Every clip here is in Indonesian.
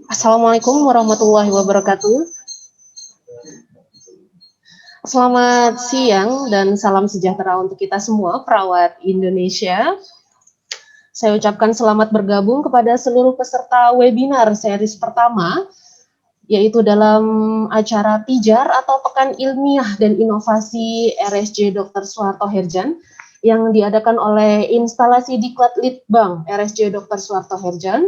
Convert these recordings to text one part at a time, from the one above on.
Assalamualaikum warahmatullahi wabarakatuh. Selamat siang dan salam sejahtera untuk kita semua, perawat Indonesia. Saya ucapkan selamat bergabung kepada seluruh peserta webinar series pertama, yaitu dalam acara Pijar atau Pekan Ilmiah dan Inovasi RSJ Dr. Soeharto Herjan yang diadakan oleh instalasi Diklat Litbang RSJ Dr. Soeharto Herjan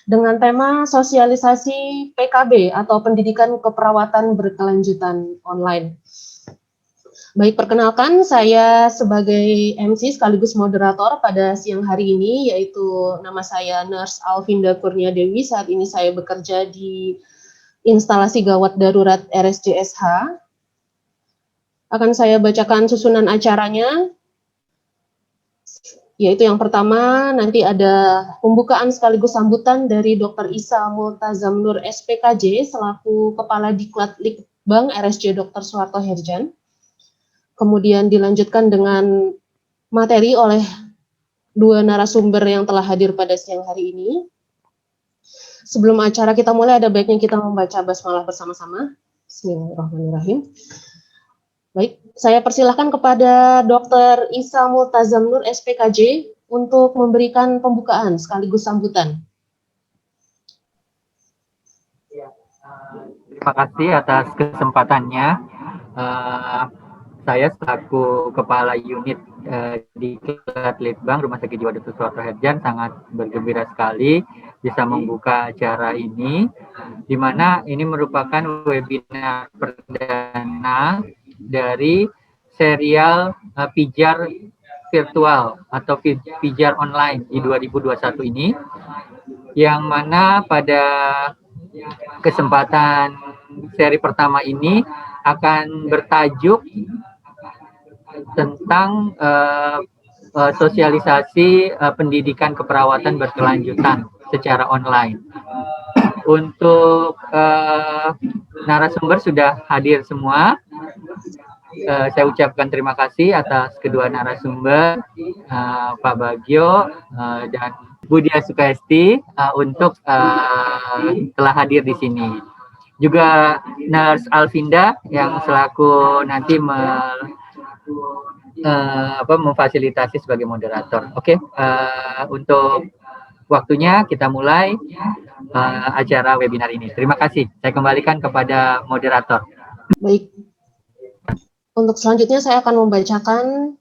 dengan tema sosialisasi PKB atau pendidikan keperawatan berkelanjutan online. Baik, perkenalkan saya sebagai MC sekaligus moderator pada siang hari ini, yaitu nama saya Nurse Alvinda Kurnia Dewi. Saat ini saya bekerja di instalasi gawat darurat RSJSH. Akan saya bacakan susunan acaranya, yaitu yang pertama nanti ada pembukaan sekaligus sambutan dari Dr. Isa Multazam Nur SPKJ selaku Kepala Diklat Litbang RSJ Dr. Soeharto Herjan. Kemudian dilanjutkan dengan materi oleh dua narasumber yang telah hadir pada siang hari ini. Sebelum acara kita mulai, ada baiknya kita membaca basmalah bersama-sama. Bismillahirrahmanirrahim. Baik, saya persilahkan kepada Dr. Isa Multazam Nur SPKJ untuk memberikan pembukaan sekaligus sambutan. Terima kasih atas kesempatannya. Saya selaku Kepala Unit di Diklat Litbang Rumah Sakit Jiwa Dr. Soeharto Herjan sangat bergembira sekali bisa membuka acara ini, di mana ini merupakan webinar perdana dari serial Pijar virtual atau Pijar online di 2021 ini, yang mana pada kesempatan seri pertama ini akan bertajuk tentang sosialisasi pendidikan keperawatan berkelanjutan secara online. Untuk narasumber sudah hadir semua. Saya ucapkan terima kasih atas kedua narasumber, Pak Bagio dan Bu Dia Sukesti untuk telah hadir di sini. Juga Nurse Alvinda yang selaku nanti memfasilitasi sebagai moderator. Oke, untuk waktunya kita mulai acara webinar ini. Terima kasih. Saya kembalikan kepada moderator. Baik. Untuk selanjutnya saya akan membacakan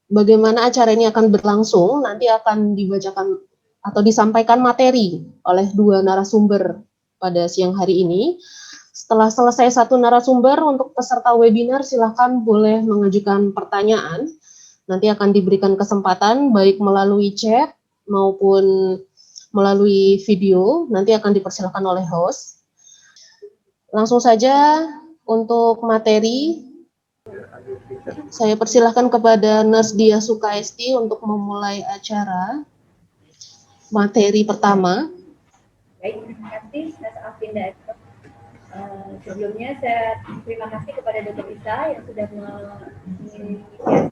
bagaimana acara ini akan berlangsung. Nanti akan dibacakan atau disampaikan materi oleh dua narasumber pada siang hari ini. Setelah selesai satu narasumber, untuk peserta webinar silakan boleh mengajukan pertanyaan. Nanti akan diberikan kesempatan baik melalui chat maupun melalui video. Nanti akan dipersilakan oleh host. Langsung saja untuk materi. Saya persilahkan kepada Nurse Dia Sukesti untuk memulai acara materi pertama. Baik, terima kasih Nurse Alvinda. Sebelumnya saya terima kasih kepada Dr. Isa yang sudah menginisiasi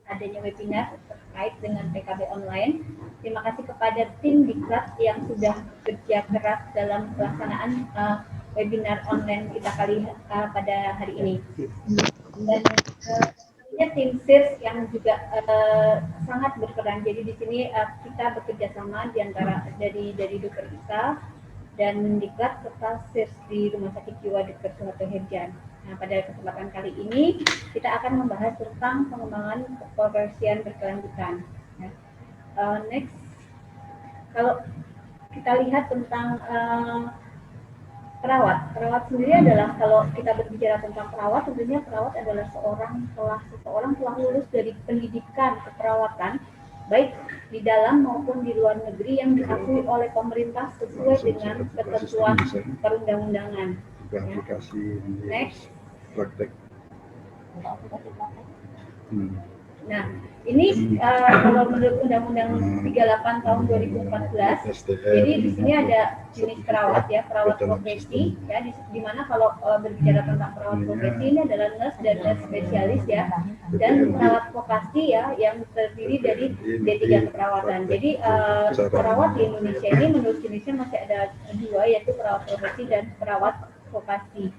adanya webinar terkait dengan PKB online. Terima kasih kepada tim Diklat yang sudah bekerja keras dalam pelaksanaan webinar online kita pada hari ini. Dan tim SIRS yang juga sangat berperan. Jadi di sini kita bekerja sama di antara dari Dr. Isa dan Diklat serta SIRS di Rumah Sakit Jiwa Dr. Soeharto Herjan. Nah, pada kesempatan kali ini kita akan membahas tentang pengembangan keperawatan berkelanjutan. Next, kalau kita lihat tentang perawat sendiri adalah, kalau kita berbicara tentang perawat, tentunya perawat adalah seseorang telah lulus dari pendidikan keperawatan baik di dalam maupun di luar negeri yang diakui oleh pemerintah sesuai dengan ketentuan perundang-undangan. Next. Praktek. Nah, ini kalau menurut Undang-Undang 38 tahun 2014, jadi di sini ada jenis perawat ya, perawat profesi ya, di mana kalau berbicara tentang perawat profesi ini adalah nurse dan nurse spesialis ya, dan perawat vokasi ya yang terdiri dari D3 keperawatan. Jadi perawat di Indonesia ini menurut jenisnya masih ada dua, yaitu perawat profesi dan perawat vokasi.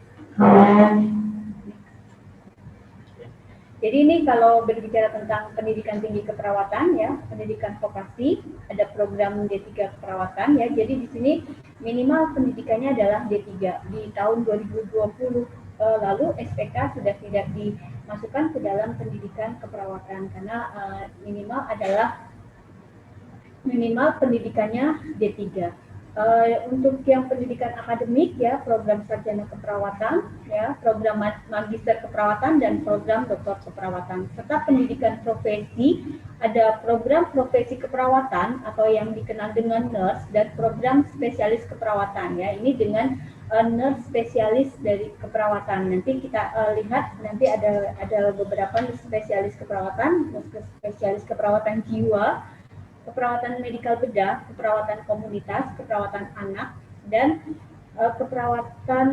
Jadi ini kalau berbicara tentang pendidikan tinggi keperawatan ya, pendidikan vokasi, ada program D3 keperawatan ya. Jadi di sini minimal pendidikannya adalah D3 di tahun 2020. Lalu SPK sudah tidak dimasukkan ke dalam pendidikan keperawatan karena minimal pendidikannya D3. Untuk yang pendidikan akademik ya, program sarjana keperawatan ya, program magister keperawatan dan program doktor keperawatan. Serta pendidikan profesi, ada program profesi keperawatan atau yang dikenal dengan nurse dan program spesialis keperawatan ya. Ini dengan nurse spesialis dari keperawatan. Nanti kita lihat nanti ada beberapa spesialis keperawatan, spesialis keperawatan jiwa, keperawatan medikal bedah, keperawatan komunitas, keperawatan anak, dan keperawatan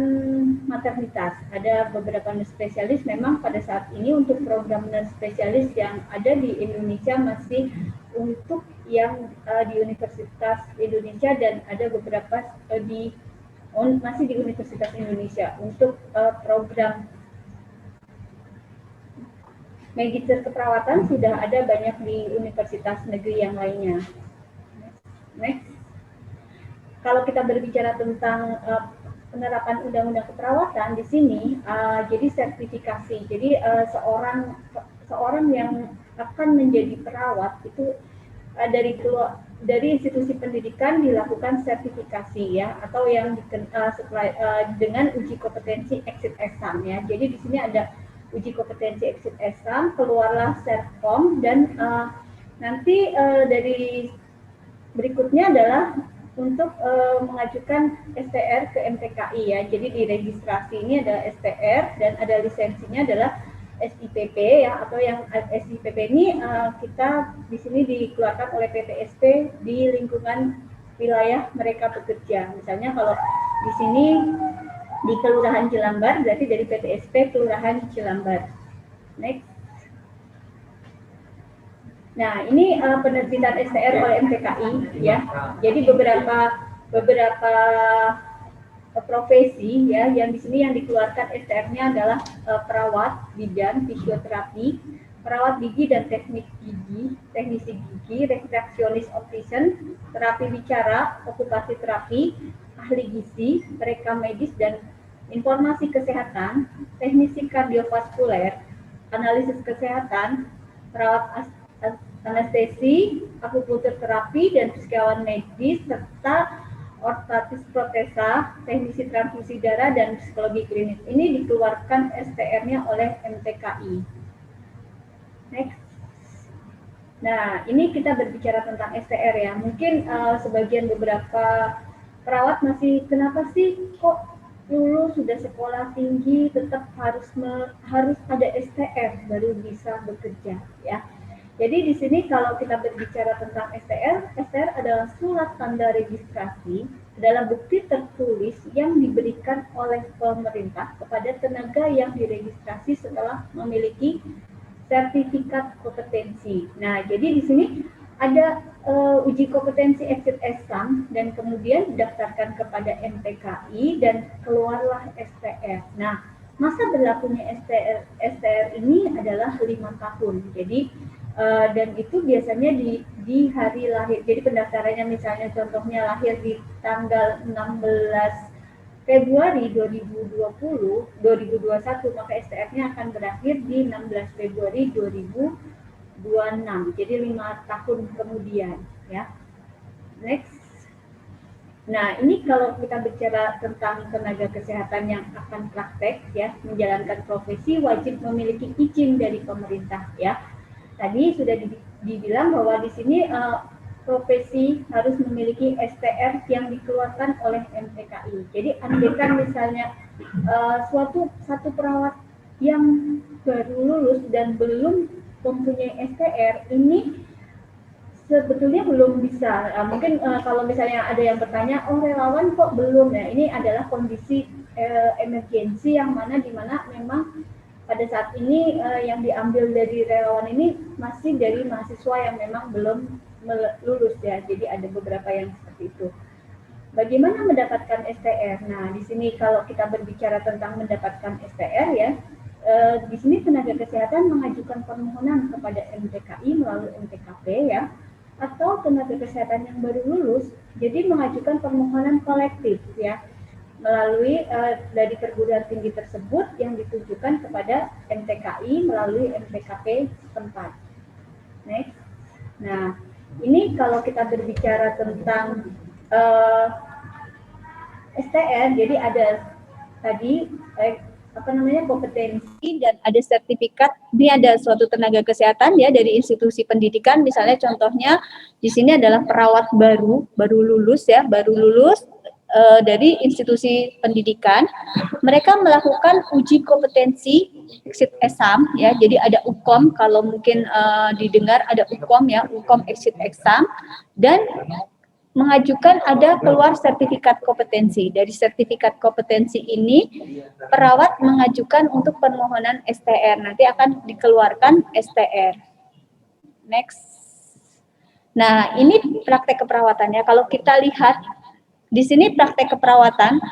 maternitas. Ada beberapa nurse spesialis memang pada saat ini untuk program nurse spesialis yang ada di Indonesia masih untuk yang di Universitas Indonesia dan ada beberapa masih di Universitas Indonesia untuk program magister keperawatan sudah ada banyak di universitas negeri yang lainnya. Next. Kalau kita berbicara tentang penerapan undang-undang keperawatan di sini, jadi sertifikasi. Jadi seorang yang akan menjadi perawat itu dari institusi pendidikan dilakukan sertifikasi ya, atau yang dengan uji kompetensi exit exam ya. Jadi di sini ada uji kompetensi exit exam, keluarlah Serpom, dan nanti dari berikutnya adalah untuk mengajukan STR ke MTKI ya. Jadi di registrasi ini ada STR dan ada lisensinya adalah SIPP ya, atau yang SIPP ini kita di sini dikeluarkan oleh PTSP di lingkungan wilayah mereka bekerja. Misalnya kalau di sini di Kelurahan Jelambar, berarti dari PTSP Kelurahan Jelambar. Next. Nah, ini penerbitan STR oleh MTKI ya. Jadi beberapa profesi ya yang di sini yang dikeluarkan STR-nya adalah perawat, bidan, fisioterapi, perawat gigi dan teknisi gigi, refraksionis optician, terapi bicara, okupasi terapi, ahli gizi, perekam medis dan informasi kesehatan, teknisi kardiovaskuler, analisis kesehatan, perawat anestesi, akupunktur terapi dan fisikawan medis, serta ortotis protesa, teknisi transfusi darah dan psikologi klinis. Ini dikeluarkan STR-nya oleh MTKI. Next. Nah, ini kita berbicara tentang STR ya. Mungkin sebagian beberapa perawat masih, kenapa sih kok dulu sudah sekolah tinggi tetap harus ada STR baru bisa bekerja ya. Jadi di sini kalau kita berbicara tentang STR adalah surat tanda registrasi, adalah bukti tertulis yang diberikan oleh pemerintah kepada tenaga yang diregistrasi setelah memiliki sertifikat kompetensi. Nah, jadi di sini ada uji kompetensi exit exam dan kemudian didaftarkan kepada MTKI dan keluarlah STR. Nah, masa berlakunya STR ini adalah 5 tahun. Jadi dan itu biasanya di hari lahir. Jadi pendaftarannya misalnya contohnya lahir di tanggal 16 Februari 2021, maka STR-nya akan berakhir di 16 Februari 2026. Jadi 5 tahun kemudian ya. Next. Nah, ini kalau kita bicara tentang tenaga kesehatan yang akan praktek ya, menjalankan profesi wajib memiliki izin dari pemerintah ya. Tadi sudah dibilang bahwa di sini profesi harus memiliki STR yang dikeluarkan oleh MTKI. Jadi andaikan misalnya satu perawat yang baru lulus dan belum mempunyai STR ini sebetulnya belum bisa. Mungkin kalau misalnya ada yang bertanya, oh relawan kok belum? Nah, ini adalah kondisi emergensi yang mana di mana memang pada saat ini yang diambil dari relawan ini masih dari mahasiswa yang memang belum lulus ya. Jadi ada beberapa yang seperti itu. Bagaimana mendapatkan STR? Nah, di sini kalau kita berbicara tentang mendapatkan STR ya, di sini tenaga kesehatan mengajukan permohonan kepada MTKI melalui MTKP ya, atau tenaga kesehatan yang baru lulus, jadi mengajukan permohonan kolektif ya, melalui dari perguruan tinggi tersebut yang ditujukan kepada MTKI melalui MTKP setempat. Next. Nah, ini kalau kita berbicara tentang STR, jadi ada tadi kompetensi dan ada sertifikat. Ini ada suatu tenaga kesehatan ya dari institusi pendidikan, misalnya contohnya di sini adalah perawat baru lulus dari institusi pendidikan. Mereka melakukan uji kompetensi exit exam ya, jadi ada UKOM, kalau mungkin didengar ada UKOM ya, UKOM exit exam, dan mengajukan ada keluar sertifikat kompetensi. Dari sertifikat kompetensi ini, perawat mengajukan untuk permohonan STR. Nanti akan dikeluarkan STR. Next. Nah, ini praktek keperawatannya. Kalau kita lihat, di sini praktek perawatan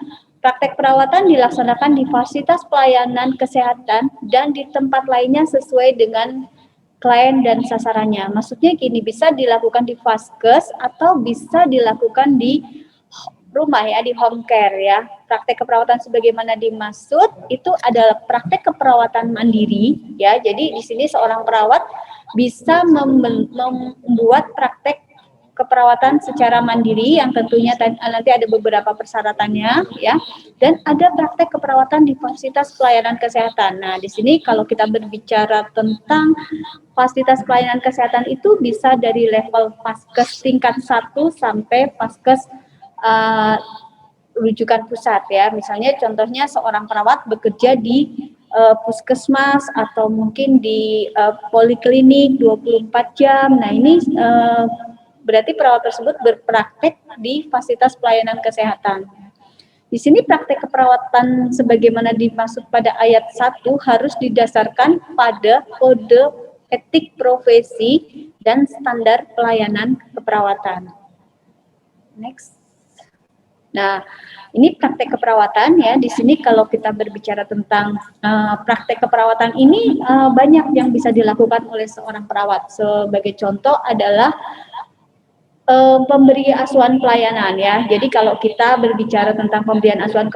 dilaksanakan di fasilitas pelayanan kesehatan dan di tempat lainnya sesuai dengan klien dan sasarannya. Maksudnya gini, bisa dilakukan di vaskes atau bisa dilakukan di rumah ya, di home care ya. Praktek keperawatan sebagaimana dimaksud itu adalah praktek keperawatan mandiri ya. Jadi di sini seorang perawat bisa membuat praktek keperawatan secara mandiri yang tentunya nanti ada beberapa persyaratannya ya, dan ada praktek keperawatan di fasilitas pelayanan kesehatan. Nah, di sini kalau kita berbicara tentang fasilitas pelayanan kesehatan itu bisa dari level vaskes tingkat 1 sampai vaskes rujukan pusat ya. Misalnya contohnya seorang perawat bekerja di puskesmas atau mungkin di poliklinik 24 jam. Nah, ini berarti perawat tersebut berpraktek di fasilitas pelayanan kesehatan. Di sini praktek keperawatan sebagaimana dimaksud pada ayat 1 harus didasarkan pada kode etik profesi dan standar pelayanan keperawatan. Next. Nah, ini praktek keperawatan ya. Di sini kalau kita berbicara tentang praktek keperawatan ini banyak yang bisa dilakukan oleh seorang perawat. Sebagai contoh adalah pemberi asuhan pelayanan ya. Jadi kalau kita berbicara tentang pemberian asuhan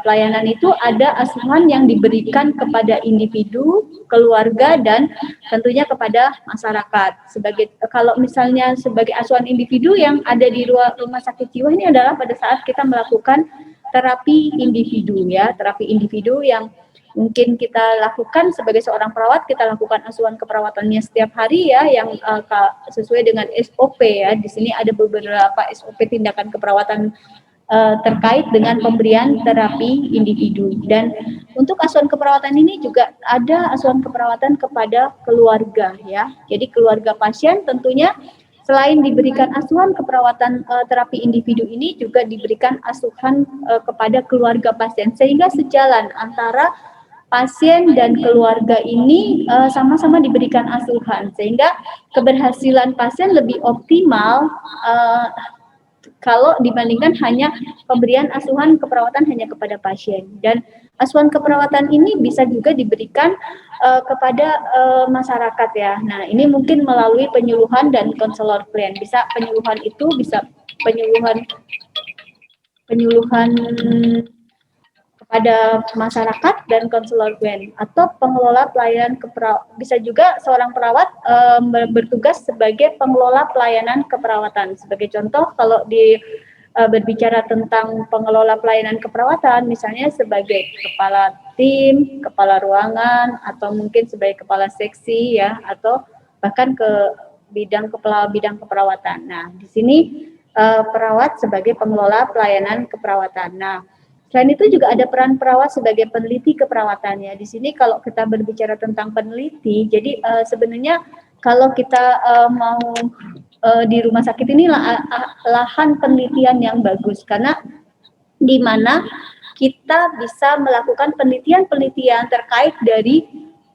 pelayanan itu ada asuhan yang diberikan kepada individu, keluarga, dan tentunya kepada masyarakat. Kalau misalnya sebagai asuhan individu yang ada di rumah sakit jiwa ini adalah pada saat kita melakukan terapi individu ya, terapi individu yang mungkin kita lakukan sebagai seorang perawat, kita lakukan asuhan keperawatannya setiap hari ya, yang sesuai dengan SOP ya. Di sini ada beberapa SOP tindakan keperawatan terkait dengan pemberian terapi individu. Dan untuk asuhan keperawatan ini juga ada asuhan keperawatan kepada keluarga ya. Jadi keluarga pasien tentunya selain diberikan asuhan keperawatan terapi individu ini juga diberikan asuhan kepada keluarga pasien, sehingga sejalan antara pasien dan keluarga ini sama-sama diberikan asuhan, sehingga keberhasilan pasien lebih optimal kalau dibandingkan hanya pemberian asuhan keperawatan hanya kepada pasien. Dan asuhan keperawatan ini bisa juga diberikan kepada masyarakat ya. Nah, ini mungkin melalui penyuluhan dan konselor klien. Bisa penyuluhan itu bisa penyuluhan kepada masyarakat dan konselor klien, atau pengelola pelayanan bisa juga seorang perawat bertugas sebagai pengelola pelayanan keperawatan. Sebagai contoh, kalau berbicara tentang pengelola pelayanan keperawatan, misalnya sebagai kepala tim, kepala ruangan, atau mungkin sebagai kepala seksi ya, atau bahkan ke kepala bidang keperawatan. Nah, di sini perawat sebagai pengelola pelayanan keperawatan. Nah, Selain itu juga ada peran perawat sebagai peneliti keperawatannya. Di sini kalau kita berbicara tentang peneliti, jadi sebenarnya kalau kita mau di rumah sakit ini lahan penelitian yang bagus, karena di mana kita bisa melakukan penelitian-penelitian terkait dari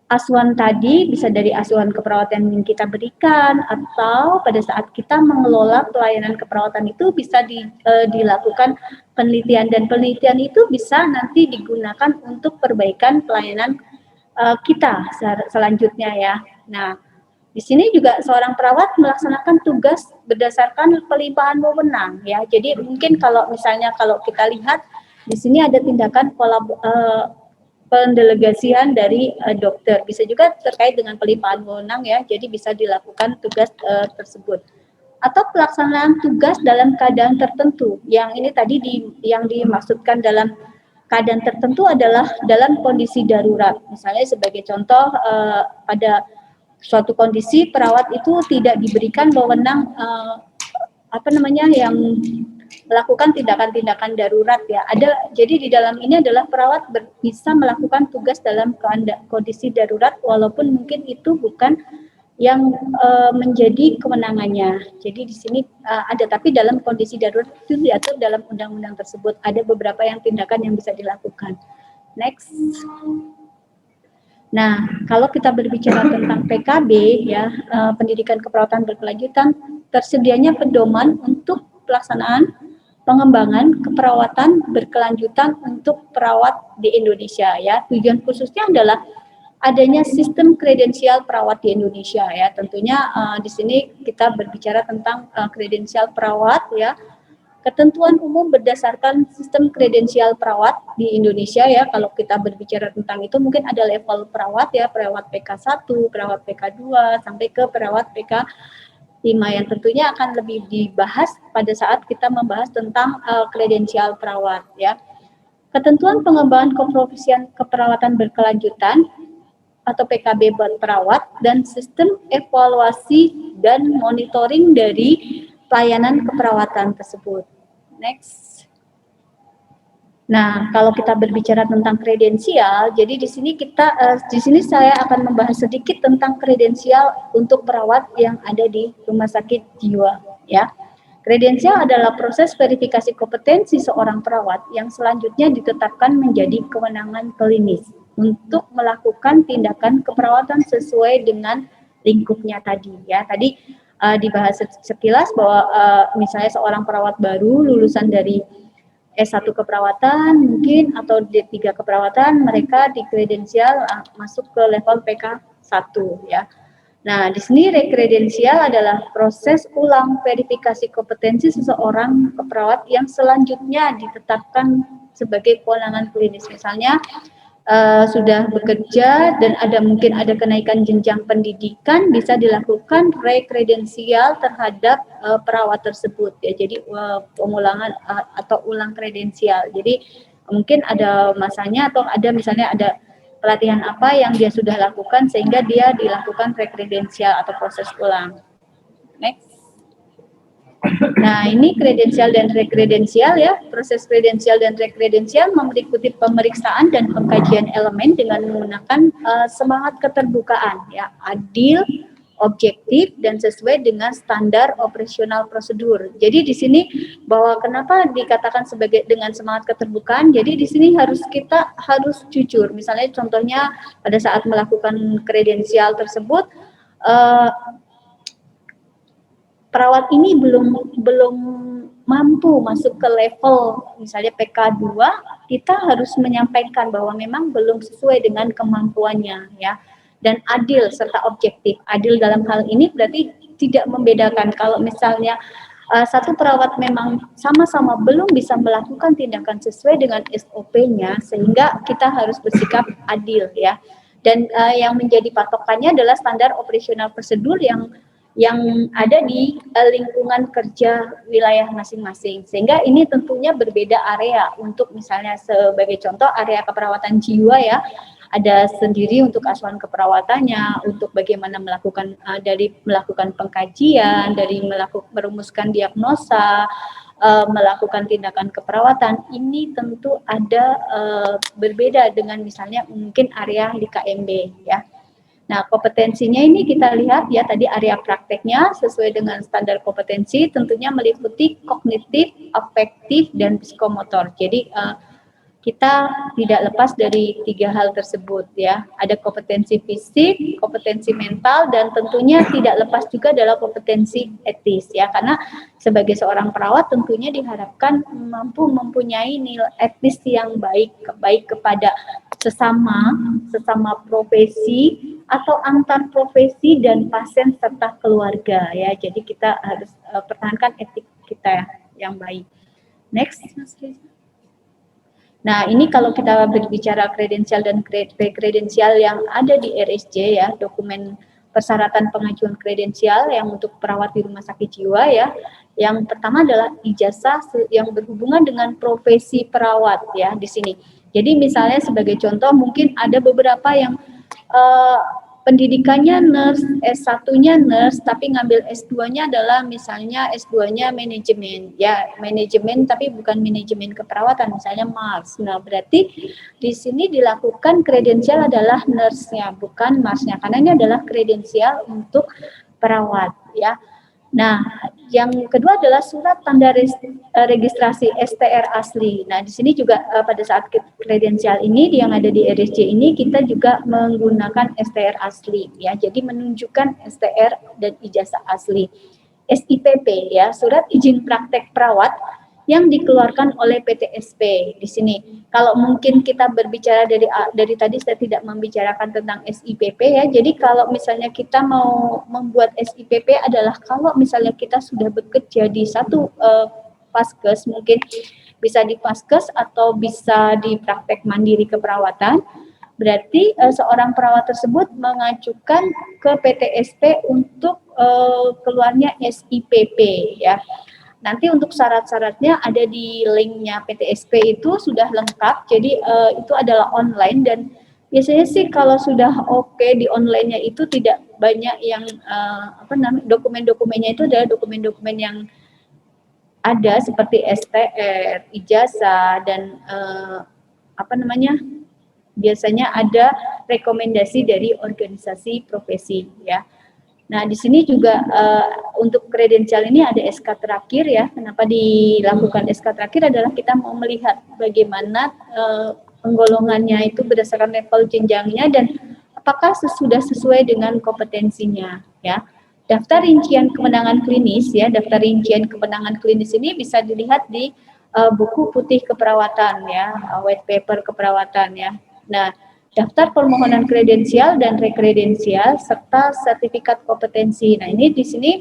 asuhan tadi, bisa dari asuhan keperawatan yang kita berikan, atau pada saat kita mengelola pelayanan keperawatan itu bisa dilakukan penelitian, dan penelitian itu bisa nanti digunakan untuk perbaikan pelayanan kita selanjutnya ya. Nah, di sini juga seorang perawat melaksanakan tugas berdasarkan pelimpahan wewenang ya. Jadi mungkin kalau misalnya kalau kita lihat di sini ada tindakan pendelegasian dari dokter, bisa juga terkait dengan pelimpahan wewenang ya. Jadi bisa dilakukan tugas tersebut. Atau pelaksanaan tugas dalam keadaan tertentu. Yang ini tadi yang dimaksudkan dalam keadaan tertentu adalah dalam kondisi darurat. Misalnya sebagai contoh pada suatu kondisi perawat itu tidak diberikan wewenang yang melakukan tindakan-tindakan darurat ya. Jadi di dalam ini adalah perawat bisa melakukan tugas dalam kondisi darurat walaupun mungkin itu bukan yang menjadi kewenangannya. Jadi di sini ada, tapi dalam kondisi darurat itu diatur dalam undang-undang tersebut. Ada beberapa tindakan yang bisa dilakukan. Next. Nah, kalau kita berbicara tentang PKB ya, pendidikan keperawatan berkelanjutan, tersedianya pedoman untuk pelaksanaan pengembangan keperawatan berkelanjutan untuk perawat di Indonesia ya. Tujuan khususnya adalah adanya sistem kredensial perawat di Indonesia ya. Tentunya di sini kita berbicara tentang kredensial perawat ya. Ketentuan umum berdasarkan sistem kredensial perawat di Indonesia ya. Kalau kita berbicara tentang itu mungkin ada level perawat ya, perawat PK1, perawat PK2 sampai ke perawat PK5 yang tentunya akan lebih dibahas pada saat kita membahas tentang kredensial perawat ya. Ketentuan pengembangan keprofesian keperawatan berkelanjutan atau PKB buat perawat dan sistem evaluasi dan monitoring dari pelayanan keperawatan tersebut. Next. Nah, kalau kita berbicara tentang kredensial, jadi di sini saya akan membahas sedikit tentang kredensial untuk perawat yang ada di rumah sakit jiwa, ya. Kredensial adalah proses verifikasi kompetensi seorang perawat yang selanjutnya ditetapkan menjadi kewenangan klinis untuk melakukan tindakan keperawatan sesuai dengan lingkupnya tadi, ya. Tadi dibahas sekilas bahwa misalnya seorang perawat baru lulusan dari S1 keperawatan mungkin atau D3 keperawatan, mereka di kredensial masuk ke level PK1 ya. Nah, di sini rekredensial adalah proses ulang verifikasi kompetensi seseorang keperawat yang selanjutnya ditetapkan sebagai kewenangan klinis. Misalnya sudah bekerja dan mungkin ada kenaikan jenjang pendidikan, bisa dilakukan rekredensial terhadap perawat tersebut ya. Jadi pengulangan atau ulang kredensial. Jadi mungkin ada masanya atau misalnya ada pelatihan apa yang dia sudah lakukan sehingga dia dilakukan rekredensial atau proses ulang. Next. Nah, ini kredensial dan rekredensial ya. Proses kredensial dan rekredensial meliputi pemeriksaan dan pengkajian elemen dengan menggunakan semangat keterbukaan ya, adil, objektif dan sesuai dengan standar operasional prosedur. Jadi di sini bahwa kenapa dikatakan sebagai dengan semangat keterbukaan? Jadi di sini kita harus jujur. Misalnya contohnya pada saat melakukan kredensial tersebut perawat ini belum mampu masuk ke level misalnya PK2, kita harus menyampaikan bahwa memang belum sesuai dengan kemampuannya ya, dan adil serta objektif. Adil dalam hal ini berarti tidak membedakan kalau misalnya satu perawat memang sama-sama belum bisa melakukan tindakan sesuai dengan SOP-nya, sehingga kita harus bersikap adil ya. Dan yang menjadi patokannya adalah standar operasional prosedur yang ada di lingkungan kerja wilayah masing-masing. Sehingga ini tentunya berbeda area. Untuk misalnya sebagai contoh area keperawatan jiwa ya, ada sendiri untuk asuhan keperawatannya, untuk bagaimana melakukan dari melakukan pengkajian, dari merumuskan diagnosa, melakukan tindakan keperawatan, ini tentu ada berbeda dengan misalnya mungkin area di KMB ya. Nah, kompetensinya ini kita lihat ya tadi area prakteknya sesuai dengan standar kompetensi tentunya meliputi kognitif, afektif, dan psikomotor. Jadi kita tidak lepas dari 3 hal tersebut ya. Ada kompetensi fisik, kompetensi mental, dan tentunya tidak lepas juga adalah kompetensi etis ya. Karena sebagai seorang perawat tentunya diharapkan mampu mempunyai nilai etis yang baik kepada sesama profesi atau antar profesi dan pasien serta keluarga ya. Jadi kita harus pertahankan etik kita yang baik. Next, Mas Reza. Nah, ini kalau kita berbicara kredensial dan kredensial yang ada di RSJ ya, dokumen persyaratan pengajuan kredensial yang untuk perawat di rumah sakit jiwa ya. Yang pertama adalah ijazah yang berhubungan dengan profesi perawat ya di sini. Jadi misalnya sebagai contoh mungkin ada beberapa yang pendidikannya nurse, S1-nya nurse, tapi ngambil S2-nya adalah misalnya S2-nya manajemen, ya manajemen tapi bukan manajemen keperawatan, misalnya Mars. Nah, berarti di sini dilakukan kredensial adalah nurse-nya, bukan Mars-nya, karena ini adalah kredensial untuk perawat, ya. Nah, yang kedua adalah surat tanda registrasi STR asli. Nah, di sini juga pada saat kredensial ini yang ada di RSJ ini kita juga menggunakan STR asli ya. Jadi menunjukkan STR dan ijazah asli. SIPP ya, surat izin praktek perawat yang dikeluarkan oleh PTSP di sini. Kalau mungkin kita berbicara dari tadi saya tidak membicarakan tentang SIPP ya. Jadi kalau misalnya kita mau membuat SIPP adalah kalau misalnya kita sudah bekerja di satu paskes, mungkin bisa di paskes atau bisa di praktek mandiri keperawatan. Berarti seorang perawat tersebut mengajukan ke PTSP untuk keluarnya SIPP ya. Nanti untuk syarat-syaratnya ada di linknya PTSP itu sudah lengkap, jadi itu adalah online dan biasanya sih kalau sudah oke di online-nya itu tidak banyak yang dokumen-dokumennya itu adalah dokumen-dokumen yang ada seperti STR, ijazah dan biasanya ada rekomendasi dari organisasi profesi ya. Nah, di sini juga untuk kredensial ini ada SK terakhir ya. Kenapa dilakukan SK terakhir adalah kita mau melihat bagaimana penggolongannya itu berdasarkan level jenjangnya dan apakah sudah sesuai dengan kompetensinya ya. Daftar rincian kemenangan klinis ya, daftar rincian kemenangan klinis ini bisa dilihat di buku putih keperawatan ya, white paper keperawatan ya. Nah, daftar permohonan kredensial dan rekredensial serta sertifikat kompetensi. Nah, ini di sini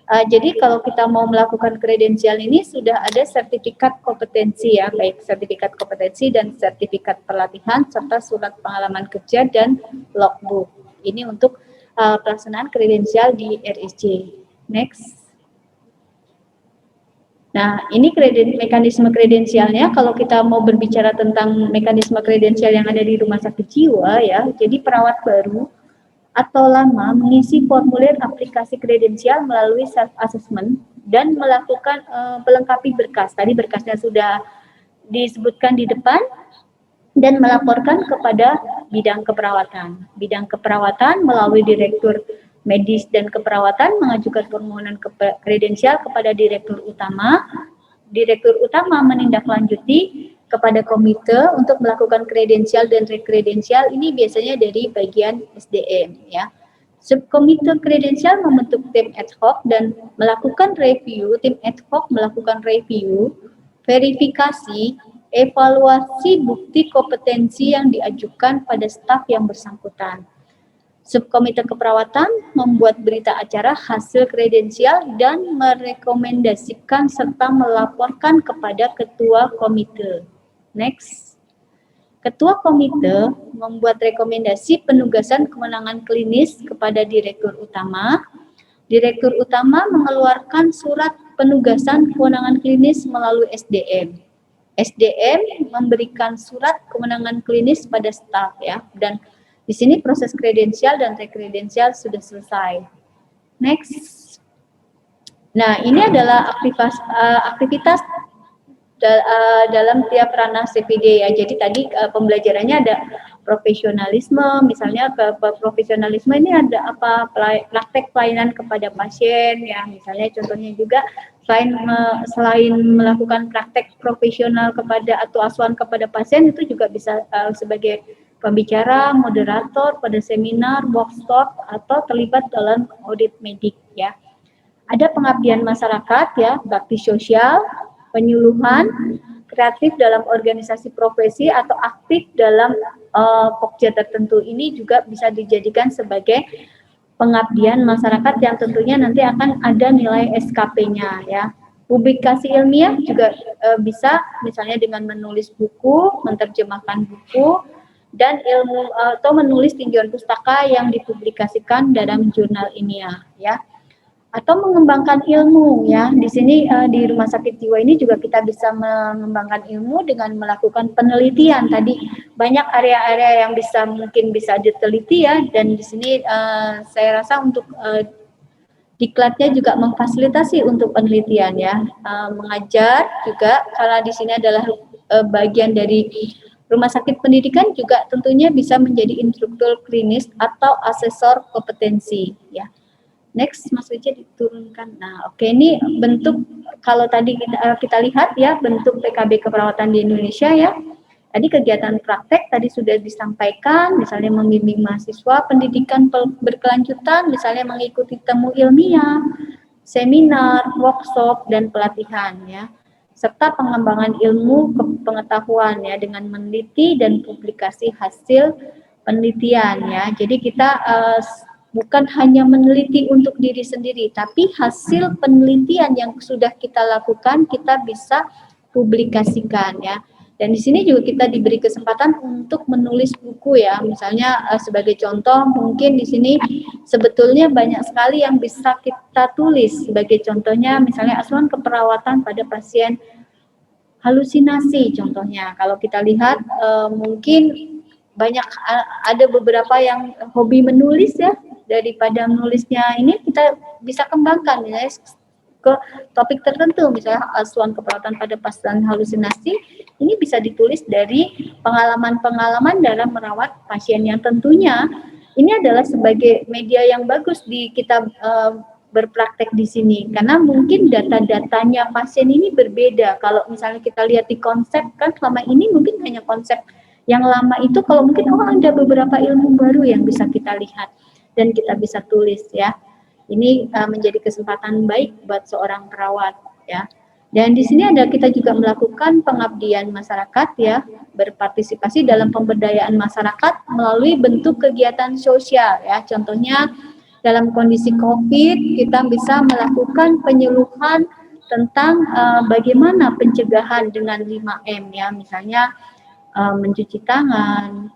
jadi kalau kita mau melakukan kredensial ini sudah ada sertifikat kompetensi ya, baik sertifikat kompetensi dan sertifikat pelatihan serta surat pengalaman kerja dan logbook. Ini untuk pelaksanaan kredensial di RSJ. Next. Nah, ini mekanisme kredensialnya. Kalau kita mau berbicara tentang mekanisme kredensial yang ada di rumah sakit jiwa ya, jadi perawat baru atau lama mengisi formulir aplikasi kredensial melalui self assessment dan melakukan melengkapi berkas. Tadi berkasnya sudah disebutkan di depan dan melaporkan kepada bidang keperawatan. Bidang keperawatan melalui direktur medis dan keperawatan mengajukan permohonan kredensial kepada direktur utama. Direktur utama menindaklanjuti kepada komite untuk melakukan kredensial dan rekredensial. Ini biasanya dari bagian SDM ya. Subkomite kredensial membentuk tim ad hoc dan melakukan review. Tim ad hoc melakukan review, verifikasi, evaluasi bukti kompetensi yang diajukan pada staf yang bersangkutan. Subkomite keperawatan membuat berita acara hasil kredensial dan merekomendasikan serta melaporkan kepada ketua komite. Next. Ketua komite membuat rekomendasi penugasan kewenangan klinis kepada direktur utama. Direktur utama mengeluarkan surat penugasan kewenangan klinis melalui SDM. SDM memberikan surat kewenangan klinis pada staf ya, dan di sini proses kredensial dan rekredensial sudah selesai. Next. Nah, ini adalah aktivitas dalam tiap ranah CPD ya. Jadi tadi pembelajarannya ada profesionalisme, misalnya profesionalisme ini ada apa, praktek pelayanan kepada pasien ya, misalnya contohnya juga selain melakukan praktek profesional kepada atau asuhan kepada pasien, itu juga bisa sebagai pembicara, moderator pada seminar, workshop, atau terlibat dalam audit medik ya. Ada pengabdian masyarakat ya, bakti sosial, penyuluhan, kreatif dalam organisasi profesi atau aktif dalam pokja tertentu. Ini juga bisa dijadikan sebagai pengabdian masyarakat yang tentunya nanti akan ada nilai SKP-nya ya. Publikasi ilmiah juga bisa misalnya dengan menulis buku, menerjemahkan buku, dan ilmu atau menulis tinjauan pustaka yang dipublikasikan dalam jurnal ilmiah ya. Atau mengembangkan ilmu ya. Di sini di rumah sakit jiwa ini juga kita bisa mengembangkan ilmu dengan melakukan penelitian. Tadi banyak area-area yang mungkin bisa diteliti ya, dan di sini saya rasa untuk diklatnya juga memfasilitasi untuk penelitian ya. Mengajar juga, karena di sini adalah bagian dari rumah sakit pendidikan, juga tentunya bisa menjadi instruktur klinis atau asesor kompetensi ya. Next, Mas Wijaya diturunkan. Nah, oke, ini bentuk, kalau tadi kita lihat ya, bentuk PKB keperawatan di Indonesia ya. Tadi kegiatan praktek tadi sudah disampaikan, misalnya membimbing mahasiswa pendidikan berkelanjutan, misalnya mengikuti temu ilmiah, seminar, workshop, dan pelatihan ya. Serta pengembangan ilmu pengetahuan ya, dengan meneliti dan publikasi hasil penelitian ya. Jadi kita bukan hanya meneliti untuk diri sendiri, tapi hasil penelitian yang sudah kita lakukan kita bisa publikasikan ya. Dan di sini juga kita diberi kesempatan untuk menulis buku ya. Misalnya sebagai contoh, mungkin di sini sebetulnya banyak sekali yang bisa kita tulis. Sebagai contohnya misalnya asuhan keperawatan pada pasien halusinasi contohnya. Kalau kita lihat mungkin banyak ada beberapa yang hobi menulis ya. Daripada menulisnya ini kita bisa kembangkan misalnya ke topik tertentu, misalnya asuhan keperawatan pada pasien halusinasi, ini bisa ditulis dari pengalaman-pengalaman dalam merawat pasien yang tentunya ini adalah sebagai media yang bagus di kita berpraktek di sini, karena mungkin data-datanya pasien ini berbeda. Kalau misalnya kita lihat di konsep, kan selama ini mungkin hanya konsep yang lama itu, kalau mungkin ada beberapa ilmu baru yang bisa kita lihat dan kita bisa tulis ya. Ini menjadi kesempatan baik buat seorang perawat ya. Dan di sini ada kita juga melakukan pengabdian masyarakat ya, berpartisipasi dalam pemberdayaan masyarakat melalui bentuk kegiatan sosial ya. Contohnya dalam kondisi COVID kita bisa melakukan penyuluhan tentang bagaimana pencegahan dengan 5M ya, misalnya mencuci tangan,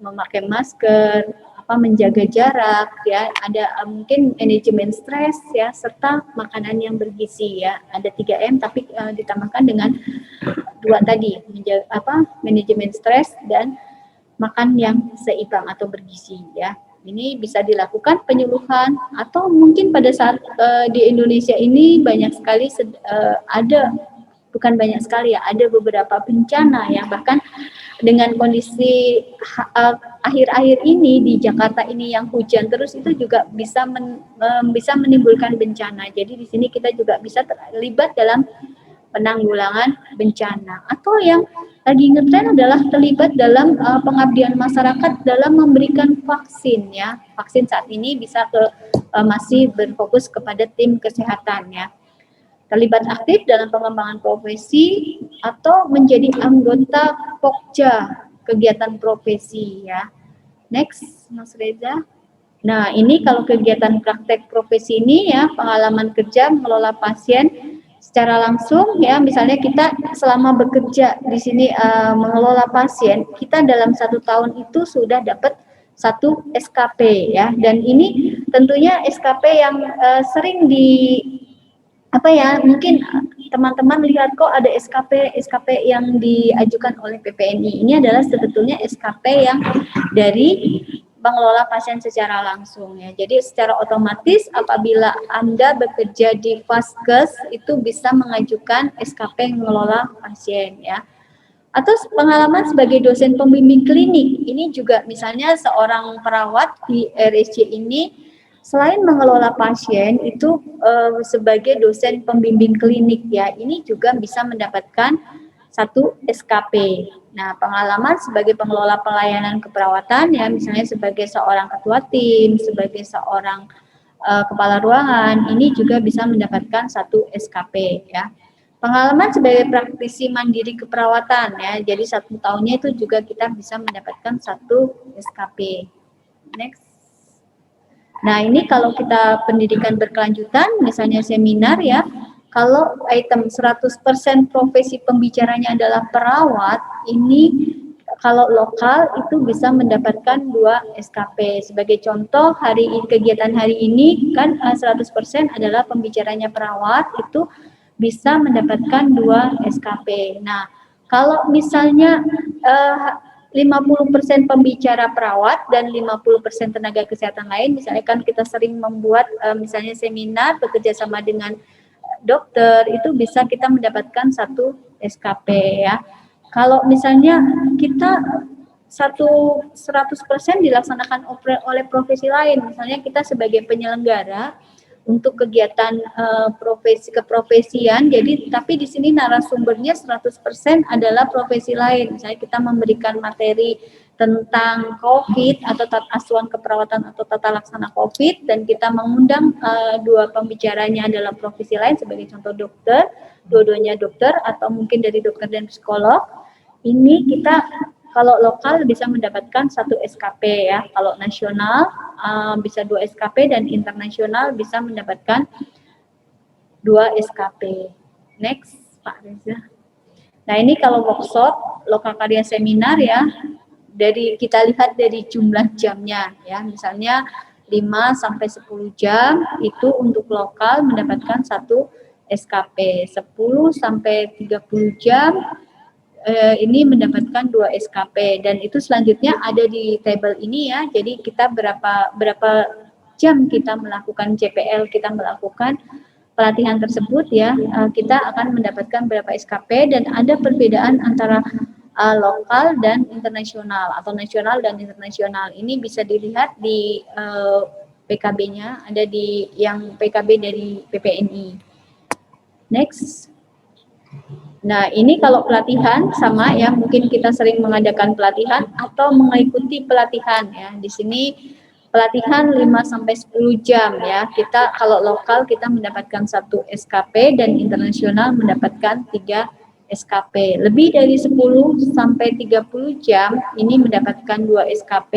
memakai masker, menjaga jarak ya, ada mungkin manajemen stres ya, serta makanan yang bergizi ya. Ada 3M tapi ditambahkan dengan 2 tadi, manajemen stres dan makan yang seimbang atau bergizi ya. Ini bisa dilakukan penyuluhan, atau mungkin pada saat di Indonesia ini banyak sekali bukan banyak sekali ya, ada beberapa bencana yang bahkan dengan kondisi akhir-akhir ini di Jakarta ini yang hujan terus, itu juga bisa menimbulkan bencana. Jadi di sini kita juga bisa terlibat dalam penanggulangan bencana. Atau yang lagi ngetren adalah terlibat dalam pengabdian masyarakat dalam memberikan vaksin ya. Vaksin saat ini bisa masih berfokus kepada tim kesehatan ya. Terlibat aktif dalam pengembangan profesi atau menjadi anggota Pokja, kegiatan profesi ya. Next, Mas Reza. Nah, ini kalau kegiatan praktek profesi ini ya, pengalaman kerja mengelola pasien secara langsung ya, misalnya kita selama bekerja di sini mengelola pasien, kita dalam 1 tahun itu sudah dapat 1 SKP ya. Dan ini tentunya SKP yang sering mungkin teman-teman lihat kok ada SKP yang diajukan oleh PPNI. Ini adalah sebetulnya SKP yang dari mengelola pasien secara langsung ya. Jadi secara otomatis apabila Anda bekerja di Vaskes itu bisa mengajukan SKP mengelola pasien ya. Atau pengalaman sebagai dosen pembimbing klinik, ini juga misalnya seorang perawat di RSC ini selain mengelola pasien itu sebagai dosen pembimbing klinik ya, ini juga bisa mendapatkan satu SKP. Nah, pengalaman sebagai pengelola pelayanan keperawatan ya, misalnya sebagai seorang ketua tim, sebagai seorang kepala ruangan, ini juga bisa mendapatkan satu SKP ya. Pengalaman sebagai praktisi mandiri keperawatan ya, jadi 1 tahunnya itu juga kita bisa mendapatkan satu SKP. Next. Nah ini kalau kita pendidikan berkelanjutan, misalnya seminar ya, kalau item 100% profesi pembicaranya adalah perawat, ini kalau lokal itu bisa mendapatkan 2 SKP. Sebagai contoh, kegiatan hari ini kan 100% adalah pembicaranya perawat, itu bisa mendapatkan 2 SKP. Nah, kalau misalnya 50% pembicara perawat dan 50% tenaga kesehatan lain, misalnya kan kita sering membuat misalnya seminar bekerja sama dengan dokter, itu bisa kita mendapatkan 1 SKP ya. Kalau misalnya kita 100% dilaksanakan oleh profesi lain, misalnya kita sebagai penyelenggara untuk kegiatan profesi keprofesian, jadi tapi di sini narasumbernya 100% adalah profesi lain. Misalnya kita memberikan materi tentang COVID atau asuhan keperawatan atau tata laksana COVID, dan kita mengundang 2 pembicaranya adalah profesi lain, sebagai contoh dokter, dua-duanya dokter atau mungkin dari dokter dan psikolog. Ini kita kalau lokal bisa mendapatkan 1 SKP ya. Kalau nasional bisa 2 SKP dan internasional bisa mendapatkan 2 SKP. Next, Pak Reza. Nah ini kalau workshop, lokakarya seminar ya, kita lihat dari jumlah jamnya ya. Misalnya 5 sampai 10 jam itu untuk lokal mendapatkan 1 SKP. 10 sampai 30 jam ini mendapatkan 2 SKP, dan itu selanjutnya ada di table ini ya. Jadi kita berapa jam kita melakukan JPL, kita melakukan pelatihan tersebut ya, kita akan mendapatkan berapa SKP, dan ada perbedaan antara lokal dan internasional atau nasional dan internasional. Ini bisa dilihat di PKB-nya, ada di yang PKB dari PPNI. Next. Nah, ini kalau pelatihan sama ya, mungkin kita sering mengadakan pelatihan atau mengikuti pelatihan ya. Di sini pelatihan 5 sampai 10 jam ya. Kita kalau lokal kita mendapatkan 1 SKP dan internasional mendapatkan 3 SKP. Lebih dari 10 sampai 30 jam ini mendapatkan 2 SKP.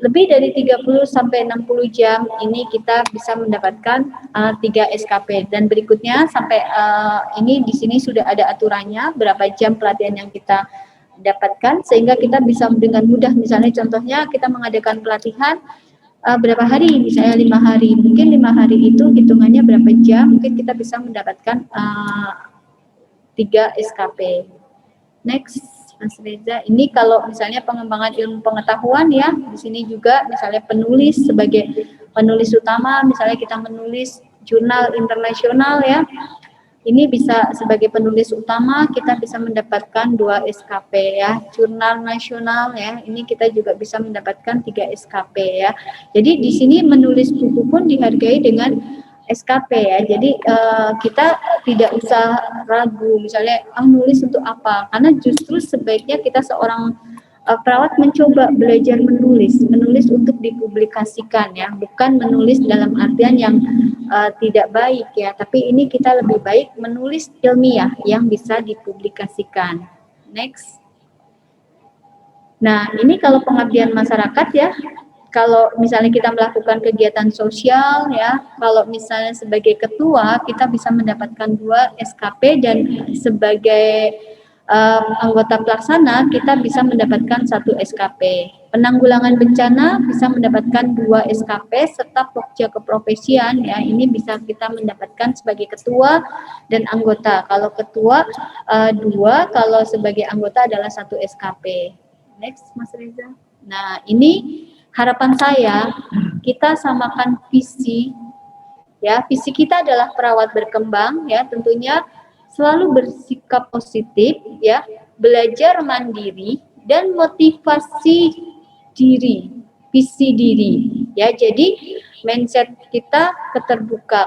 Lebih dari 30 sampai 60 jam ini kita bisa mendapatkan 3 SKP, dan berikutnya sampai ini di sini sudah ada aturannya berapa jam pelatihan yang kita dapatkan, sehingga kita bisa dengan mudah, misalnya contohnya kita mengadakan pelatihan berapa hari, misalnya 5 hari, mungkin 5 hari itu hitungannya berapa jam, mungkin kita bisa mendapatkan 3 SKP. Next. Mas Reza, ini kalau misalnya pengembangan ilmu pengetahuan ya, di sini juga misalnya penulis sebagai penulis utama, misalnya kita menulis jurnal internasional ya, ini bisa sebagai penulis utama kita bisa mendapatkan 2 SKP ya. Jurnal nasional ya, ini kita juga bisa mendapatkan 3 SKP ya. Jadi di sini menulis buku pun dihargai dengan SKP ya. Jadi kita tidak usah ragu misalnya nulis untuk apa, karena justru sebaiknya kita seorang perawat mencoba belajar menulis untuk dipublikasikan ya, bukan menulis dalam artian yang tidak baik ya, tapi ini kita lebih baik menulis ilmiah yang bisa dipublikasikan. Next. Nah, ini kalau pengabdian masyarakat ya. Kalau misalnya kita melakukan kegiatan sosial ya, kalau misalnya sebagai ketua kita bisa mendapatkan 2 SKP, dan sebagai anggota pelaksana kita bisa mendapatkan 1 SKP. Penanggulangan bencana bisa mendapatkan 2 SKP serta pokja keprofesian ya, ini bisa kita mendapatkan sebagai ketua dan anggota. Kalau ketua 2, kalau sebagai anggota adalah 1 SKP. Next, Mas Reza. Nah, ini harapan saya kita samakan visi, ya. Visi kita adalah perawat berkembang, ya. Tentunya selalu bersikap positif, ya, belajar mandiri dan motivasi diri, visi diri, ya. Jadi mindset kita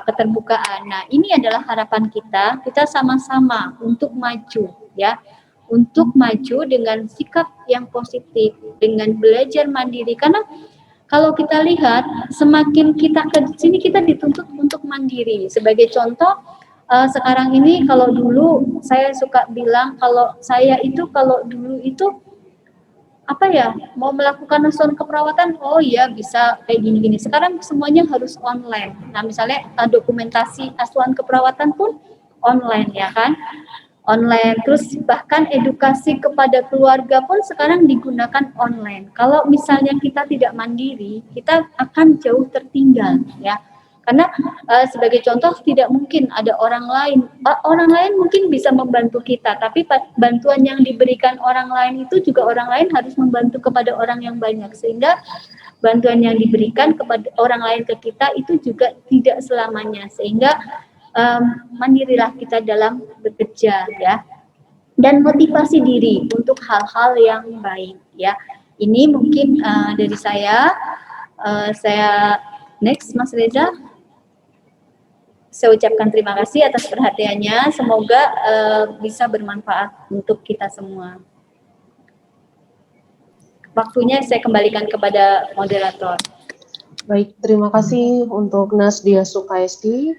keterbukaan. Nah, ini adalah harapan kita sama-sama untuk maju, ya. Untuk maju dengan sikap yang positif, dengan belajar mandiri. Karena kalau kita lihat, semakin kita ke sini kita dituntut untuk mandiri. Sebagai contoh, sekarang ini kalau dulu saya suka bilang kalau saya itu kalau dulu itu apa ya, mau melakukan asuhan keperawatan, oh iya bisa kayak gini-gini. Sekarang semuanya harus online. Nah, misalnya dokumentasi asuhan keperawatan pun online, ya kan? Online, terus bahkan edukasi kepada keluarga pun sekarang digunakan online. Kalau misalnya kita tidak mandiri, kita akan jauh tertinggal, ya. Karena sebagai contoh tidak mungkin ada orang lain mungkin bisa membantu kita, tapi bantuan yang diberikan orang lain itu juga orang lain harus membantu kepada orang yang banyak, sehingga bantuan yang diberikan kepada orang lain ke kita itu juga tidak selamanya, sehingga mandirilah kita dalam bekerja, ya, dan motivasi diri untuk hal-hal yang baik, ya. Ini mungkin dari saya next Mas Reza. Saya ucapkan terima kasih atas perhatiannya. Semoga bisa bermanfaat untuk kita semua. Waktunya saya kembalikan kepada moderator. Baik, terima kasih untuk Nasdia Sukaisti.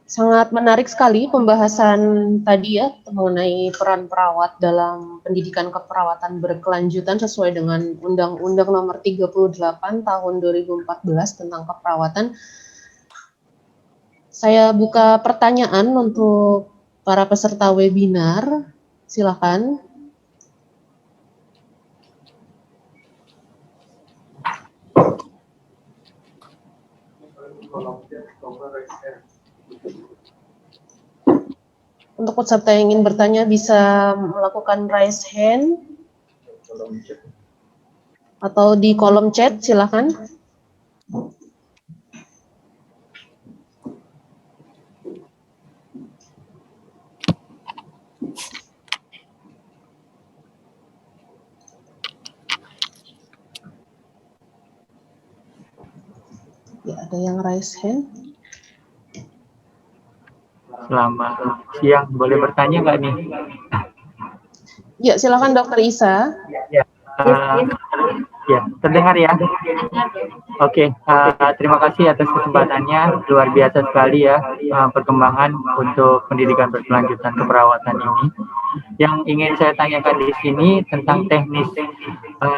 Sangat menarik sekali pembahasan tadi ya mengenai peran perawat dalam pendidikan keperawatan berkelanjutan sesuai dengan Undang-Undang Nomor 38 Tahun 2014 tentang keperawatan. Saya buka pertanyaan untuk para peserta webinar. Silakan. Untuk peserta yang ingin bertanya bisa melakukan raise hand atau di kolom chat, silakan. Ya, ada yang raise hand. Selamat siang, boleh bertanya nggak nih? Ya, silakan Dokter Isa. Ya, ya, terdengar ya? Oke, terima kasih atas kesempatannya. Luar biasa sekali ya perkembangan untuk pendidikan berkelanjutan keperawatan ini. Yang ingin saya tanyakan di sini tentang teknis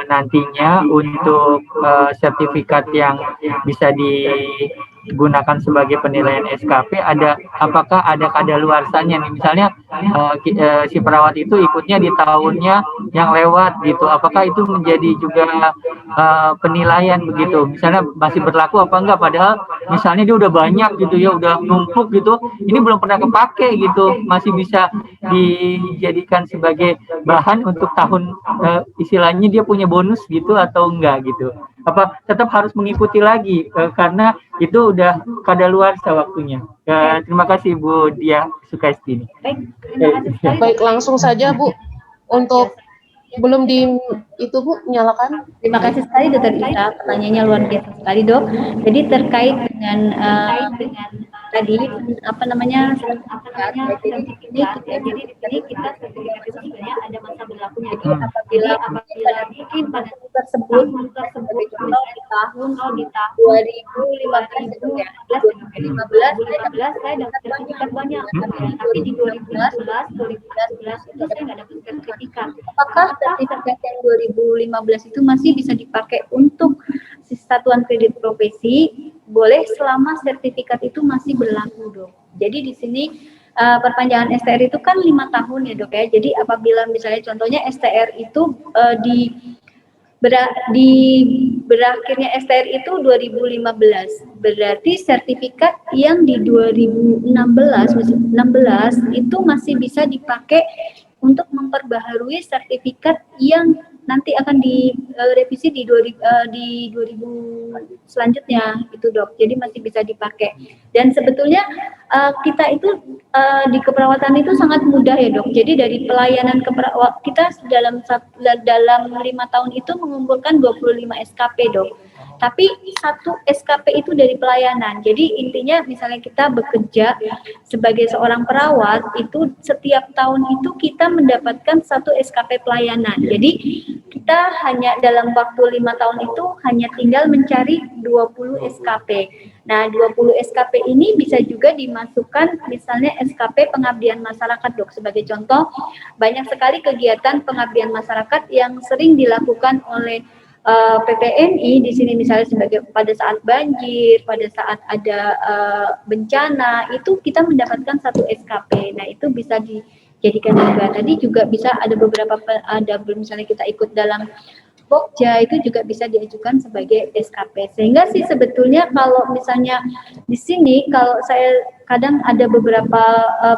nantinya untuk sertifikat yang bisa digunakan sebagai penilaian SKP, apakah ada kadaluarsanya nih, misalnya si perawat itu ikutnya di tahunnya yang lewat gitu, apakah itu menjadi juga penilaian begitu, misalnya masih berlaku apa enggak, padahal misalnya dia udah banyak gitu ya, udah numpuk gitu, ini belum pernah kepake gitu, masih bisa dijadikan sebagai bahan untuk tahun istilahnya dia punya bonus gitu atau enggak gitu, apa tetap harus mengikuti lagi karena itu udah kadaluarsa waktunya. Terima kasih Bu Dia Sukaisti. Baik, langsung saja Bu, untuk belum di itu Bu, nyalakan. Terima kasih sekali Dokter Isa, pertanyaannya luar biasa sekali Dok. Jadi terkait dengan tadi apa namanya sertifikat ini, jadi di sini kita sertifikat itu sebenarnya ada masa berlakunya. Jadi apabila mungkin pada tersebut contoh di tahun 2015 saya dapat sertifikat banyak, tapi di 2011 itu saya nggak dapat sertifikat. Apakah sertifikat yang 2015 itu masih bisa dipakai untuk satuan kredit profesi? Boleh selama sertifikat itu masih berlaku Dok. Jadi di sini perpanjangan STR itu kan 5 tahun ya Dok ya. Jadi apabila misalnya contohnya STR itu berakhirnya STR itu 2015, berarti sertifikat yang di 2016 itu masih bisa dipakai untuk memperbaharui sertifikat yang nanti akan direvisi di 2000 selanjutnya itu dok. Jadi masih bisa dipakai. Dan sebetulnya kita itu di keperawatan itu sangat mudah ya dok. Jadi dari pelayanan kita dalam 5 tahun itu mengumpulkan 25 SKP dok. Tapi satu SKP itu dari pelayanan. Jadi intinya misalnya kita bekerja sebagai seorang perawat itu setiap tahun itu kita mendapatkan satu SKP pelayanan. Jadi kita hanya dalam waktu 5 tahun itu hanya tinggal mencari 20 SKP. Nah, 20 SKP ini bisa juga dimasukkan misalnya SKP pengabdian masyarakat dok. Sebagai contoh, banyak sekali kegiatan pengabdian masyarakat yang sering dilakukan oleh PPNI di sini misalnya sebagai pada saat banjir, pada saat ada bencana, itu kita mendapatkan satu SKP. Nah, itu bisa dijadikan juga. Tadi juga bisa ada beberapa misalnya kita ikut dalam Pokja itu juga bisa diajukan sebagai SKP. Sehingga sih sebetulnya kalau misalnya di sini kalau saya kadang ada beberapa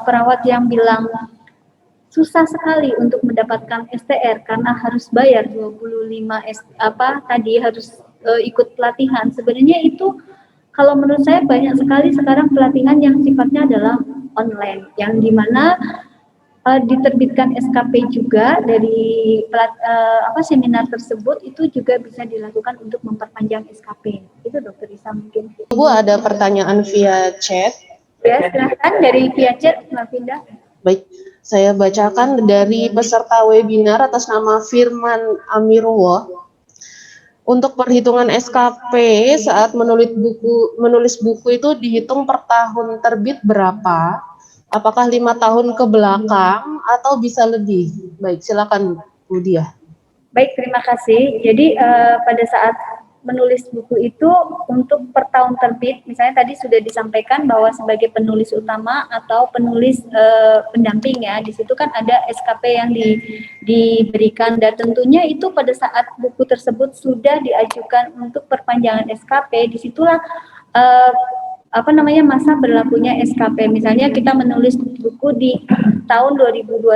perawat yang bilang susah sekali untuk mendapatkan STR karena harus bayar 25 harus ikut pelatihan. Sebenarnya itu kalau menurut saya banyak sekali sekarang pelatihan yang sifatnya adalah online, yang dimana diterbitkan SKP juga dari seminar tersebut itu juga bisa dilakukan untuk memperpanjang SKP. Itu Dokter Isa mungkin. Bu, ada pertanyaan via chat. Ya, silahkan dari via chat, Mbak Finda. Baik, saya bacakan dari peserta webinar atas nama Firman Amirullah. Untuk perhitungan SKP saat menulis buku itu dihitung per tahun terbit berapa? Apakah 5 tahun ke belakang atau bisa lebih? Baik, silakan Bu Diah. Baik, terima kasih. Jadi pada saat menulis buku itu untuk per tahun terbit, misalnya tadi sudah disampaikan bahwa sebagai penulis utama atau penulis pendamping ya, di situ kan ada SKP yang diberikan dan tentunya itu pada saat buku tersebut sudah diajukan untuk perpanjangan SKP, disitulah masa berlakunya SKP. Misalnya kita menulis buku di tahun 2021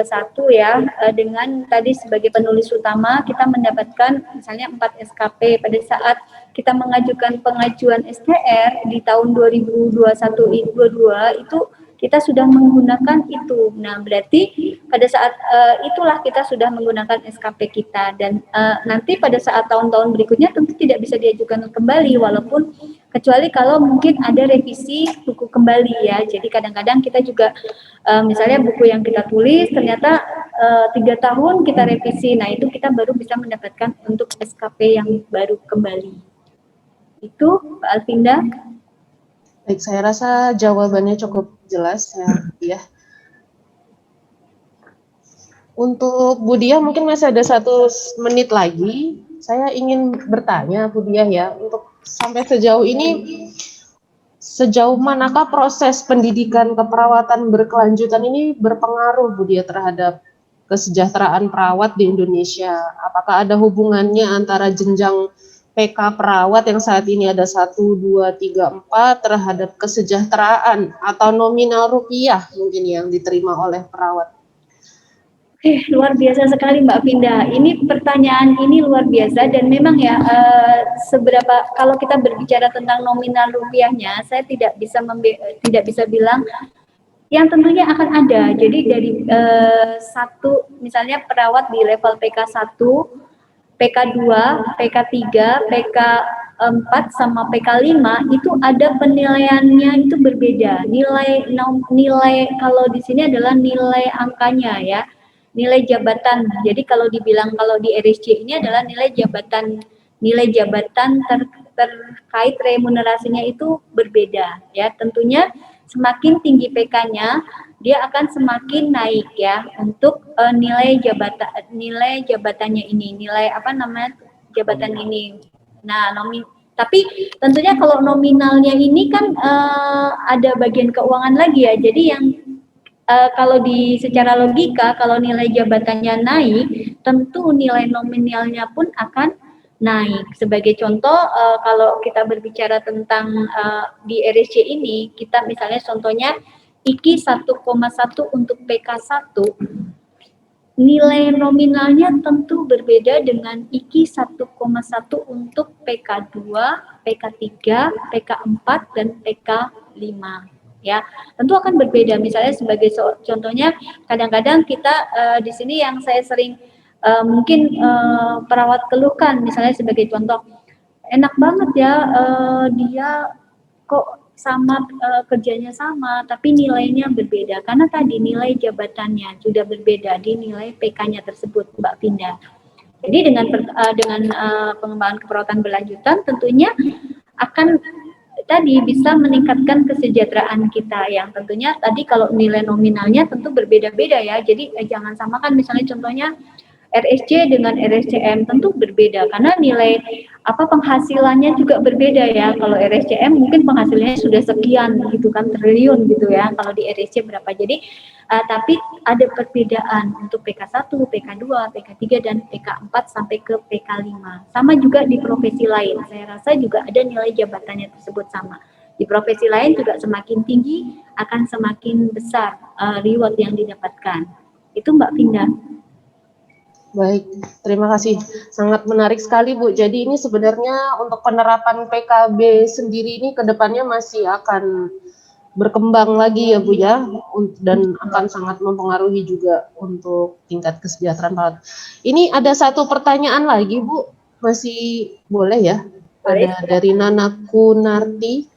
ya, dengan tadi sebagai penulis utama kita mendapatkan misalnya 4 SKP. Pada saat kita mengajukan pengajuan STR di tahun 2021-22 itu kita sudah menggunakan itu. Nah, berarti pada saat itulah kita sudah menggunakan SKP kita dan nanti pada saat tahun-tahun berikutnya tentu tidak bisa diajukan kembali walaupun kecuali kalau mungkin ada revisi buku kembali ya. Jadi kadang-kadang kita juga misalnya buku yang kita tulis ternyata 3 tahun kita revisi. Nah, itu kita baru bisa mendapatkan untuk SKP yang baru kembali. Itu Mbak Alvinda. Baik, saya rasa jawabannya cukup jelas ya. Untuk Bu Diah mungkin masih ada 1 menit lagi. Saya ingin bertanya Bu Diah ya, untuk sampai sejauh ini sejauh manakah proses pendidikan keperawatan berkelanjutan ini berpengaruh Bu Diah terhadap kesejahteraan perawat di Indonesia? Apakah ada hubungannya antara jenjang PK perawat yang saat ini ada 1, 2, 3, 4 terhadap kesejahteraan atau nominal rupiah mungkin yang diterima oleh perawat? Luar biasa sekali Mbak Finda. Ini pertanyaan ini luar biasa dan memang ya seberapa kalau kita berbicara tentang nominal rupiahnya, saya tidak bisa bilang yang tentunya akan ada. Jadi dari misalnya perawat di level PK1, PK2, PK3, PK4 sama PK5 itu ada penilaiannya itu berbeda. Nilai kalau di sini adalah nilai angkanya ya. Nilai jabatan. Jadi kalau di RSC ini adalah nilai jabatan terkait remunerasinya itu berbeda ya. Tentunya semakin tinggi PK-nya dia akan semakin naik ya untuk nilai jabatannya ini, jabatan ini. Nah, tapi tentunya kalau nominalnya ini kan ada bagian keuangan lagi ya. Jadi yang kalau secara logika kalau nilai jabatannya naik, tentu nilai nominalnya pun akan naik. Sebagai contoh, kalau kita berbicara tentang di RSC ini, kita misalnya contohnya IKI 1,1 untuk PK1 nilai nominalnya tentu berbeda dengan IKI 1,1 untuk PK2, PK3, PK4, dan PK5. Ya, tentu akan berbeda. Misalnya sebagai contohnya, kadang-kadang kita di sini yang saya sering mungkin perawat keluhkan, misalnya sebagai contoh, enak banget ya dia kok sama kerjanya sama, tapi nilainya berbeda karena tadi nilai jabatannya sudah berbeda di nilai PK-nya tersebut, Mbak Pinda. Jadi dengan pengembangan keperawatan berlanjutan tentunya akan tadi bisa meningkatkan kesejahteraan kita, yang tentunya tadi kalau nilai nominalnya tentu berbeda-beda ya. Jadi jangan samakan misalnya contohnya RSC dengan RSCM tentu berbeda karena nilai penghasilannya juga berbeda ya. Kalau RSCM mungkin penghasilannya sudah sekian gitu kan, triliun gitu ya. Kalau di RSC berapa. Jadi tapi ada perbedaan untuk PK1, PK2, PK3 dan PK4 sampai ke PK5. Sama juga di profesi lain. Saya rasa juga ada nilai jabatannya tersebut sama. Di profesi lain juga semakin tinggi akan semakin besar reward yang didapatkan. Itu Mbak Pinda. Baik, terima kasih. Sangat menarik sekali, Bu. Jadi ini sebenarnya untuk penerapan PKB sendiri ini ke depannya masih akan berkembang lagi ya, Bu ya, dan akan sangat mempengaruhi juga untuk tingkat kesejahteraan perawat. Ini ada satu pertanyaan lagi, Bu. Masih boleh ya? Boleh. Ada dari Nana Kunarti.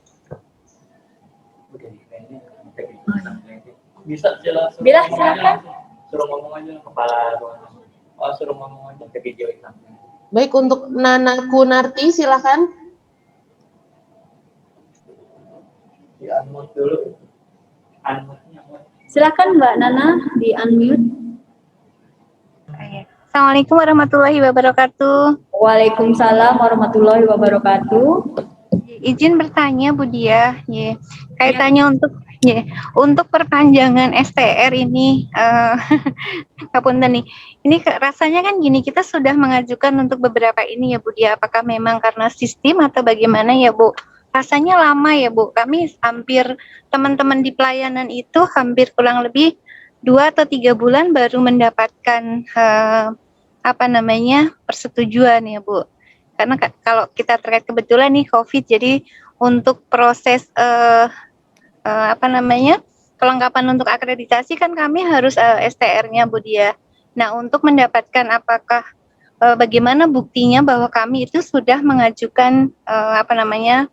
Bisa jelas. Bila silakan. Suruh ngomong aja kepala ruangan. Oh, suruh ngomong aja ke video itu. Baik, untuk Nana Kunarti silakan. Di unmute dulu. Unmute-nya. Silakan Mbak Nana di unmute. Assalamualaikum warahmatullahi wabarakatuh. Waalaikumsalam warahmatullahi wabarakatuh. Izin bertanya Bu Dia, kaitannya untuk perpanjangan STR ini, kapunten nih. Ini rasanya kan gini, kita sudah mengajukan untuk beberapa ini ya Bu Dia. Apakah memang karena sistem atau bagaimana ya Bu? Rasanya lama ya Bu. Kami hampir teman-teman di pelayanan itu hampir kurang lebih 2 atau 3 bulan baru mendapatkan persetujuan ya Bu. Karena kalau kita terkait kebetulan nih COVID, jadi untuk proses kelengkapan untuk akreditasi kan kami harus STR-nya Bu Dia. Nah, untuk mendapatkan apakah bagaimana buktinya bahwa kami itu sudah mengajukan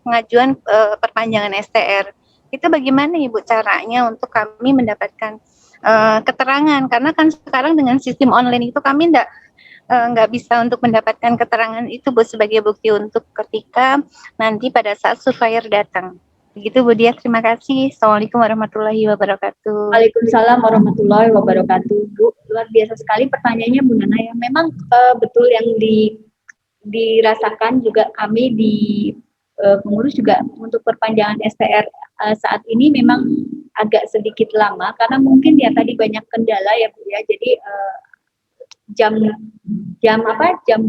pengajuan perpanjangan STR. Itu bagaimana Ibu caranya untuk kami mendapatkan keterangan, karena kan sekarang dengan sistem online itu kami nggak bisa untuk mendapatkan keterangan itu Bu sebagai bukti untuk ketika nanti pada saat surveyor datang. Begitu Bu Dia, terima kasih. Assalamualaikum warahmatullahi wabarakatuh. Waalaikumsalam warahmatullahi wabarakatuh. Bu, luar biasa sekali pertanyaannya Bu Nana ya. Memang betul yang dirasakan juga kami di pengurus juga untuk perpanjangan STR saat ini memang agak sedikit lama karena mungkin ya tadi banyak kendala ya Bu ya. Jadi jam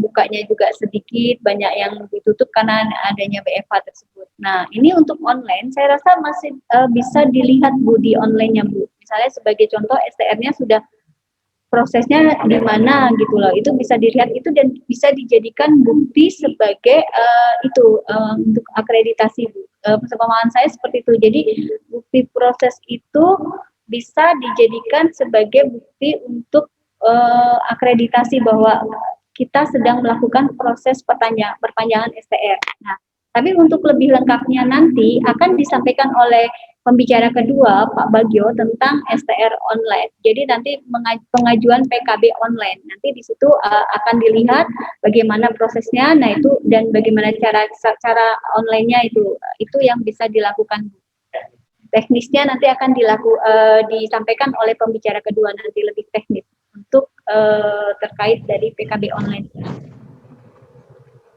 bukanya juga sedikit, banyak yang ditutup karena adanya WFH tersebut. Nah, ini untuk online saya rasa masih bisa dilihat Bu di online-nya Bu. Misalnya sebagai contoh STR-nya sudah prosesnya di mana gitu loh. Itu bisa dilihat itu dan bisa dijadikan bukti sebagai untuk akreditasi Bu. Pemahaman saya seperti itu. Jadi bukti proses itu bisa dijadikan sebagai bukti untuk akreditasi bahwa kita sedang melakukan proses perpanjangan STR. Nah, tapi untuk lebih lengkapnya nanti akan disampaikan oleh pembicara kedua Pak Bagio tentang STR online. Jadi nanti pengajuan PKB online. Nanti di situ akan dilihat bagaimana prosesnya. Nah, itu dan bagaimana cara online-nya itu yang bisa dilakukan. Teknisnya nanti akan disampaikan oleh pembicara kedua nanti lebih teknis untuk terkait dari PKB online.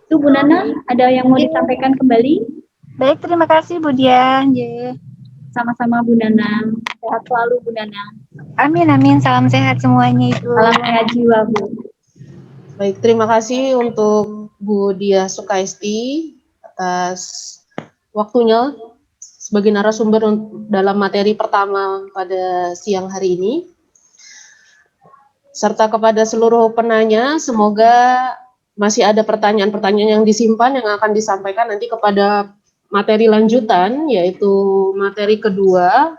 Itu Bu Nana, ada yang mau disampaikan kembali? Baik, terima kasih Bu Dia. Sama-sama Bu Nana. Sehat selalu Bu Nana. Amin, amin. Salam sehat semuanya Ibu. Salam sehat jiwa Bu. Baik, terima kasih untuk Bu Dia Sukaisti atas waktunya sebagai narasumber dalam materi pertama pada siang hari ini. serta kepada seluruh penanya. Semoga masih ada pertanyaan-pertanyaan yang disimpan yang akan disampaikan nanti kepada materi lanjutan, yaitu materi kedua